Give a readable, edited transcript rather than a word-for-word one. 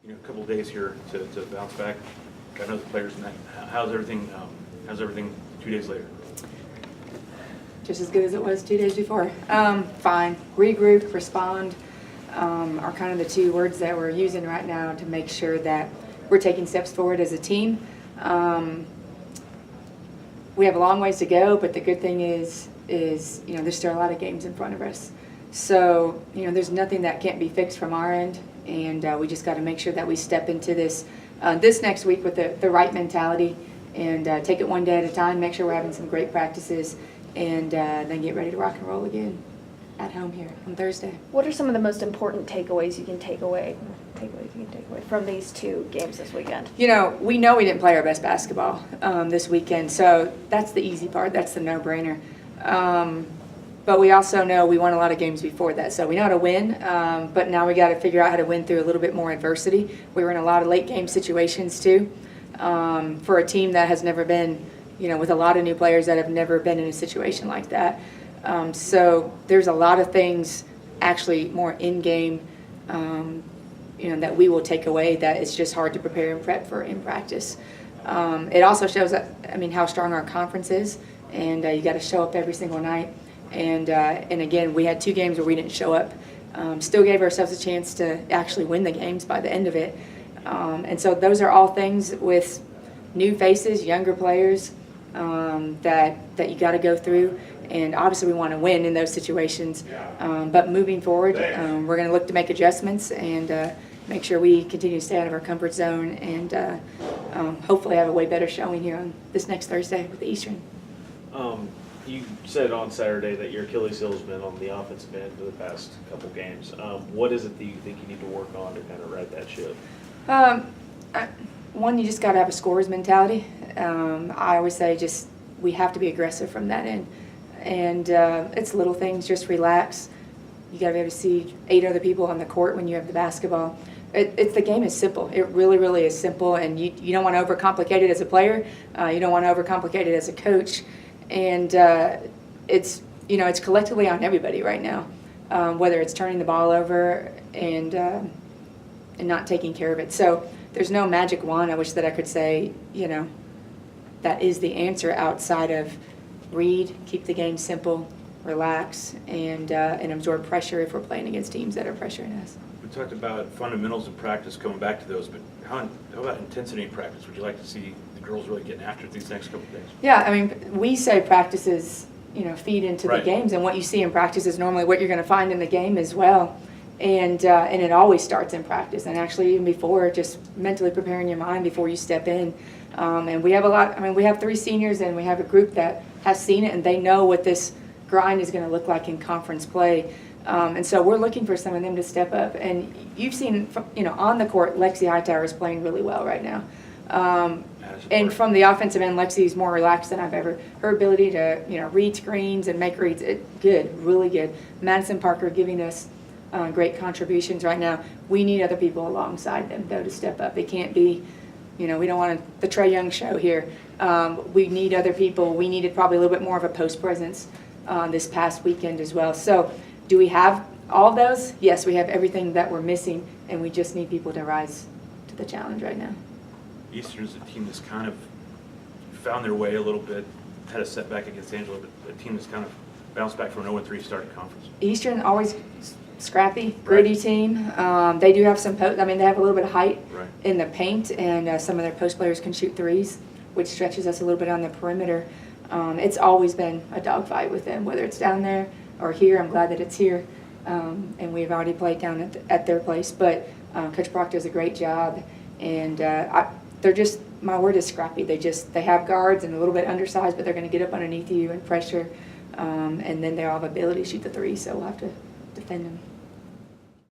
a couple of days here to bounce back. I know the players and that. How's everything? How's everything 2 days later? Just as good as it was 2 days before. Fine. Regroup, respond are kind of the two words that we're using right now to make sure that we're taking steps forward as a team. We have a long ways to go, but the good thing is there's still a lot of games in front of us. So there's nothing that can't be fixed from our end, and we just got to make sure that we step into this next week with the right mentality and take it one day at a time. Make sure we're having some great practices, and then get ready to rock and roll again at home here on Thursday. What are some of the most important takeaways you can take away from these two games this weekend? We know we didn't play our best basketball this weekend, so that's the easy part. That's the no-brainer. But we also know we won a lot of games before that, so we know how to win. But now we got to figure out how to win through a little bit more adversity. We were in a lot of late game situations too. For a team that has never been, with a lot of new players that have never been in a situation like that. So there's a lot of things actually more in-game, that we will take away that it's just hard to prepare and prep for in practice. It also shows how strong our conference is, and you got to show up every single night. And again, we had 2 games where we didn't show up. Still gave ourselves a chance to actually win the games by the end of it. And so those are all things with new faces, younger players that you got to go through. And obviously we want to win in those situations. But moving forward, we're going to look to make adjustments and make sure we continue to stay out of our comfort zone and hopefully have a way better showing here on this next Thursday with the Eastern. You said on Saturday that your Achilles heel has been on the offensive end for the past couple games. What is it that you think you need to work on to kind of right that ship? One, you just got to have a scorer's mentality. I always say we have to be aggressive from that end. And it's little things, just relax. You got to be able to see 8 other people on the court when you have the basketball. The game is simple. It really, really is simple, and you don't want to overcomplicate it as a player. You don't want to overcomplicate it as a coach. And it's collectively on everybody right now, whether it's turning the ball over and not taking care of it. So there's no magic wand. I wish that I could say, that is the answer outside of read, keep the game simple, relax, and absorb pressure if we're playing against teams that are pressuring us. We talked about fundamentals in practice, coming back to those, but how about intensity in practice? Would you like to see the girls really getting after it these next couple of days? Yeah, we say practices, feed into the games, and what you see in practice is normally what you're going to find in the game as well. And it always starts in practice, and actually even before, just mentally preparing your mind before you step in. And we have we have 3 seniors, and we have a group that has seen it, and they know what this grind is going to look like in conference play. And so we're looking for some of them to step up. And you've seen, on the court, Lexi Hightower is playing really well right now. And from the offensive end, Lexi's more relaxed than I've ever. Her ability to, read screens and make reads, good, really good. Madison Parker giving us great contributions right now. We need other people alongside them, though, to step up. It can't be, we don't want the Trae Young show here. We need other people. We needed probably a little bit more of a post presence this past weekend as well. So do we have all of those? Yes, we have everything that we're missing, and we just need people to rise to the challenge right now. Eastern's a team that's kind of found their way a little bit, had a setback against Angela, but a team that's kind of bounced back from an 0-3 start in conference. Eastern, always scrappy, gritty team. They do have some they have a little bit of height in the paint, and some of their post players can shoot threes, which stretches us a little bit on the perimeter. It's always been a dogfight with them, whether it's down there or here. I'm glad that it's here, and we've already played down at their place. But Coach Brock does a great job, and they're just, my word is scrappy. They have guards and a little bit undersized, but they're going to get up underneath you and pressure, and then they all have ability to shoot the three, so we'll have to defend them.